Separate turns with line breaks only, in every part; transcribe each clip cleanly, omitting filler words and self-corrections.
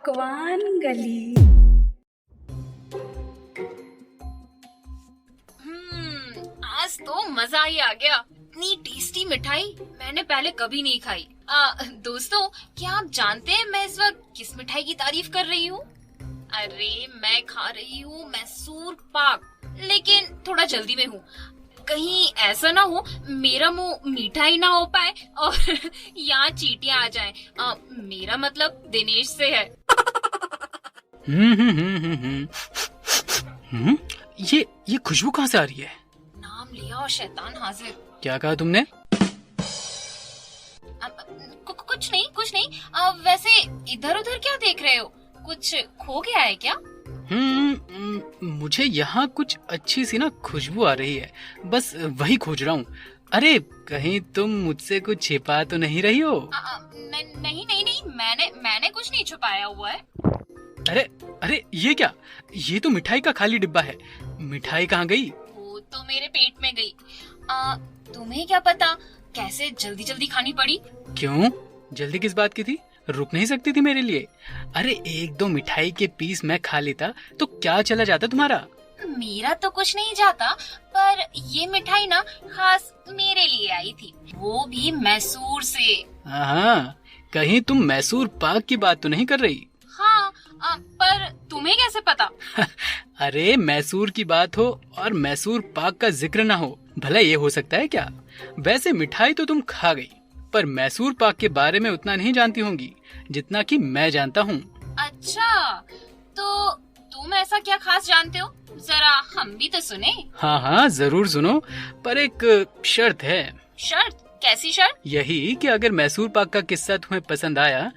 पकवान गली।
आज तो मजा ही आ गया। इतनी टेस्टी मिठाई मैंने पहले कभी नहीं खाई। दोस्तों, क्या आप जानते हैं मैं इस वक्त किस मिठाई की तारीफ कर रही हूँ? अरे, मैं खा रही हूँ मैसूर पाक, लेकिन थोड़ा जल्दी में हूँ। कहीं ऐसा ना हो मेरा मुंह मीठा ही ना हो पाए और यहाँ चींटियां आ जाएं। मेरा मतलब दिनेश से है।
ये खुशबू कहाँ से आ रही है?
नाम लिया और शैतान हाजिर।
क्या कहा तुमने?
कुछ नहीं। वैसे इधर उधर क्या देख रहे हो? कुछ खो गया है क्या?
मुझे यहाँ कुछ अच्छी सी ना खुशबू आ रही है, बस वही खोज रहा हूँ। अरे, कहीं तुम मुझसे कुछ छिपा तो नहीं रही हो?
नहीं, मैंने कुछ नहीं छुपाया हुआ है।
अरे, ये क्या? ये तो मिठाई का खाली डिब्बा है। मिठाई कहाँ गई?
वो तो मेरे पेट में गई। तुम्हें क्या पता कैसे जल्दी जल्दी खानी पड़ी?
क्यों? जल्दी किस बात की थी? रुक नहीं सकती थी मेरे लिए? अरे, एक दो मिठाई के पीस मैं खा लेता तो क्या चला जाता तुम्हारा?
मेरा तो कुछ नहीं जाता, पर ये मिठाई ना खास मेरे लिए आई थी, वो भी मैसूर से।
हाँ, कहीं तुम मैसूर पाक की बात तो नहीं कर रही?
हाँ, पर तुम्हें कैसे पता?
अरे, मैसूर की बात हो और मैसूर पाक का जिक्र ना हो, भला ये हो सकता है क्या? वैसे मिठाई तो तुम खा गई, पर मैसूर पाक के बारे में उतना नहीं जानती होंगी जितना कि मैं जानता हूँ।
अच्छा, तो तुम ऐसा क्या खास जानते हो? जरा हम भी तो सुने।
हाँ, जरूर सुनो, पर एक शर्त है।
शर्त? कैसी शर्त?
यही कि अगर मैसूर पाक का किस्सा तुम्हें पसंद आया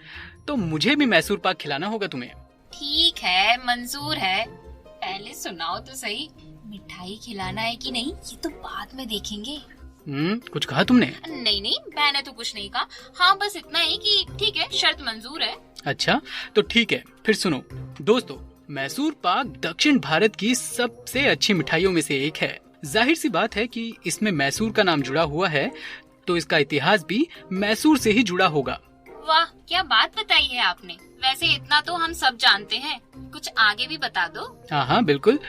तो मुझे भी मैसूर पाक खिलाना होगा तुम्हें।
ठीक है, मंजूर है। पहले सुनाओ तो सही, मिठाई खिलाना है कि नहीं ये तो बाद में देखेंगे।
कुछ कहा तुमने?
नहीं, मैंने तो कुछ नहीं कहा। हाँ, बस इतना ही कि ठीक है, शर्त मंजूर है।
अच्छा, तो ठीक है, फिर सुनो। दोस्तों, मैसूर पाक दक्षिण भारत की सबसे अच्छी मिठाइयों में से एक है। जाहिर सी बात है कि इसमें मैसूर का नाम जुड़ा हुआ है, तो इसका इतिहास भी मैसूर से ही जुड़ा होगा।
वाह, क्या बात बताई है आपने। वैसे इतना तो हम सब जानते हैं, कुछ आगे भी बता दो।
हाँ, बिल्कुल।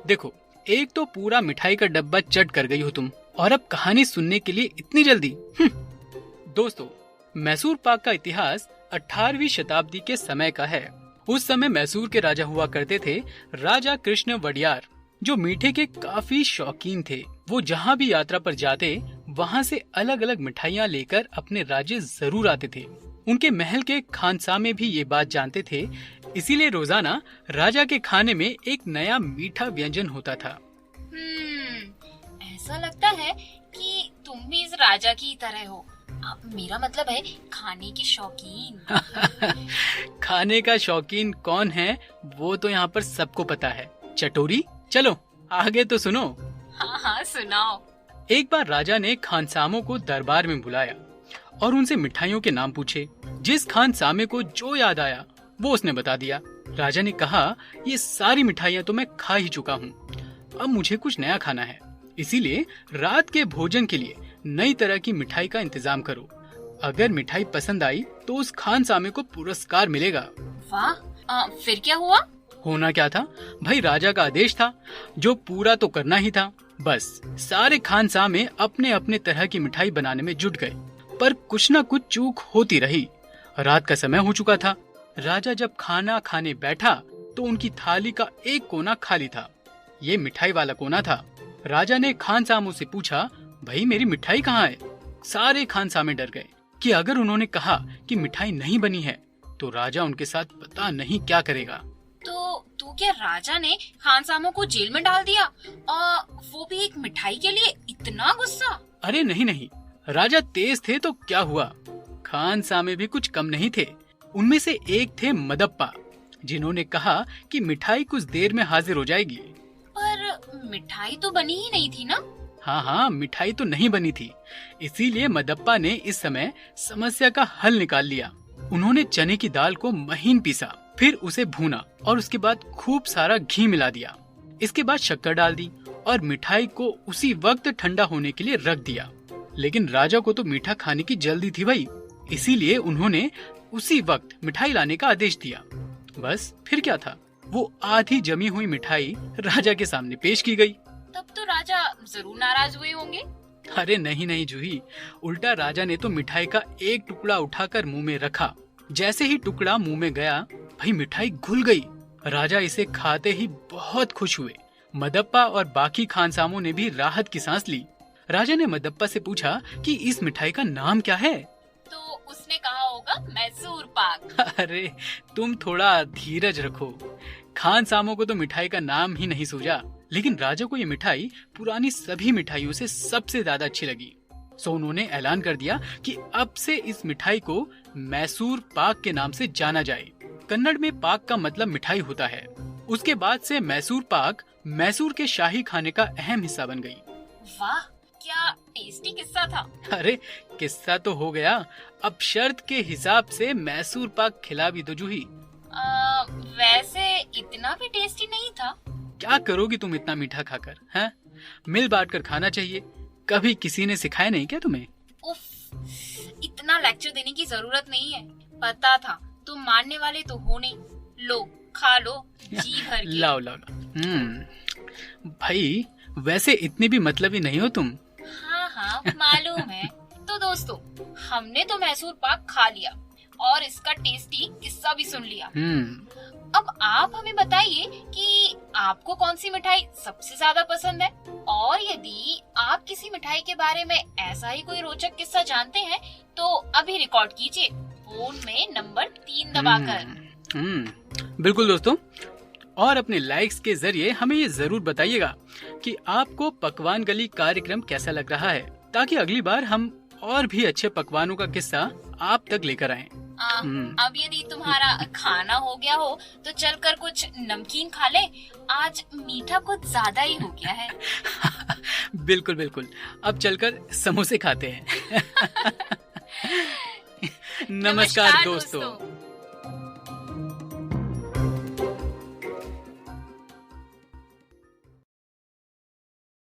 देखो, एक तो पूरा मिठाई का डब्बा चट कर गई हो तुम, और अब कहानी सुनने के लिए इतनी जल्दी। दोस्तों, मैसूर पाक का इतिहास 18वीं शताब्दी के समय का है। उस समय मैसूर के राजा हुआ करते थे राजा कृष्ण वडियार, जो मीठे के काफी शौकीन थे। वो जहाँ भी यात्रा पर जाते, वहाँ से अलग अलग मिठाइयाँ लेकर अपने राज्य जरूर आते थे। उनके महल के खानसामे भी ये बात जानते थे, इसीलिए रोजाना राजा के खाने में एक नया मीठा व्यंजन होता था।
ऐसा लगता है कि तुम भी इस राजा की तरह हो। मेरा मतलब है खाने की शौकीन।
खाने का शौकीन कौन है वो तो यहाँ पर सबको पता है। चटोरी, चलो आगे तो सुनो।
हाँ, सुनाओ।
एक बार राजा ने खानसामों को दरबार में बुलाया और उनसे मिठाइयों के नाम पूछे। जिस खानसामे को जो याद आया वो उसने बता दिया। राजा ने कहा, ये सारी मिठाइयाँ तो मैं खा ही चुका हूँ, अब मुझे कुछ नया खाना है, इसीलिए रात के भोजन के लिए नई तरह की मिठाई का इंतजाम करो। अगर मिठाई पसंद आई तो उस खानसामे को पुरस्कार मिलेगा।
वाह, फिर क्या हुआ?
होना क्या था भाई, राजा का आदेश था जो पूरा तो करना ही था। बस सारे खानसामे अपने अपने तरह की मिठाई बनाने में जुट गए, पर कुछ न कुछ चूक होती रही। रात का समय हो चुका था। राजा जब खाना खाने बैठा तो उनकी थाली का एक कोना खाली था। ये मिठाई वाला कोना था। राजा ने खानसामों से पूछा, भाई मेरी मिठाई कहाँ है? सारे खानसामे डर गए कि अगर उन्होंने कहा कि मिठाई नहीं बनी है तो राजा उनके साथ पता नहीं क्या करेगा।
तो क्या राजा ने खानसामों को जेल में डाल दिया? वो भी एक मिठाई के लिए? इतना गुस्सा?
अरे नहीं, राजा तेज थे तो क्या हुआ, खानसामे भी कुछ कम नहीं थे। उनमें से एक थे मदप्पा, जिन्होंने कहा कि मिठाई कुछ देर में हाजिर हो जाएगी।
पर मिठाई तो बनी ही नहीं थी ना?
हाँ, मिठाई तो नहीं बनी थी, इसीलिए मदप्पा ने इस समय समस्या का हल निकाल लिया। उन्होंने चने की दाल को महीन पीसा, फिर उसे भूना और उसके बाद खूब सारा घी मिला दिया। इसके बाद शक्कर डाल दी और मिठाई को उसी वक्त ठंडा होने के लिए रख दिया। लेकिन राजा को तो मीठा खाने की जल्दी थी भाई, इसीलिए उन्होंने उसी वक्त मिठाई लाने का आदेश दिया। बस फिर क्या था, वो आधी जमी हुई मिठाई राजा के सामने पेश की गई।
तब तो राजा जरूर नाराज हुए होंगे।
अरे नहीं नहीं जूही, उल्टा राजा ने तो मिठाई का एक टुकड़ा उठाकर मुंह में रखा। जैसे ही टुकड़ा मुंह में गया, भाई मिठाई घुल गई। राजा इसे खाते ही बहुत खुश हुए। मदप्पा और बाकी खानसामों ने भी राहत की सांस ली। राजा ने मदप्पा से पूछा कि इस मिठाई का नाम क्या है।
तो उसने कहा होगा मैसूर पाक।
अरे तुम थोड़ा धीरज रखो, खानसामों को तो मिठाई का नाम ही नहीं सूझा, लेकिन राजा को ये मिठाई पुरानी सभी मिठाइयों से सबसे ज्यादा अच्छी लगी। सो उन्होंने ऐलान कर दिया कि अब से इस मिठाई को मैसूर पाक के नाम से जाना जाए। कन्नड़ में पाक का मतलब मिठाई होता है। उसके बाद से मैसूर पाक मैसूर के शाही खाने का अहम हिस्सा बन गई।
वाह, क्या टेस्टी किस्सा था।
अरे किस्सा तो हो गया, अब शर्त के हिसाब से मैसूर पाक खिला भी दो जूही।
वैसे इतना भी टेस्टी नहीं था।
क्या करोगी तुम इतना मीठा खाकर, हैं? मिल बांट कर खाना चाहिए। कभी किसी ने सिखाया नहीं क्या तुम्हें?
उफ, इतना लेक्चर देने की जरूरत नहीं है। पता था तुम मानने वाले तो हो नहीं। लो खा लो जी भर के।
लाओ लाओ। भाई वैसे इतनी भी मतलबी नहीं हो तुम।
हाँ मालूम है। तो दोस्तों, हमने तो मैसूर पाक खा लिया और इसका टेस्टी किस्सा भी सुन लिया। अब आप हमें बताइए कि आपको कौन सी मिठाई सबसे ज्यादा पसंद है, और यदि आप किसी मिठाई के बारे में ऐसा ही कोई रोचक किस्सा जानते हैं तो अभी रिकॉर्ड कीजिए फोन में नंबर 3 दबाकर।
बिल्कुल दोस्तों, और अपने लाइक्स के जरिए हमें ये जरूर बताइएगा कि आपको पकवान गली कार्यक्रम कैसा लग रहा है, ताकि अगली बार हम और भी अच्छे पकवानों का किस्सा आप तक लेकर आएं।
अब यदि तुम्हारा खाना हो गया हो तो चलकर कुछ नमकीन खा ले। आज मीठा कुछ ज्यादा ही हो गया है।
बिल्कुल बिल्कुल, अब चलकर समोसे खाते हैं। नमस्कार दोस्तों।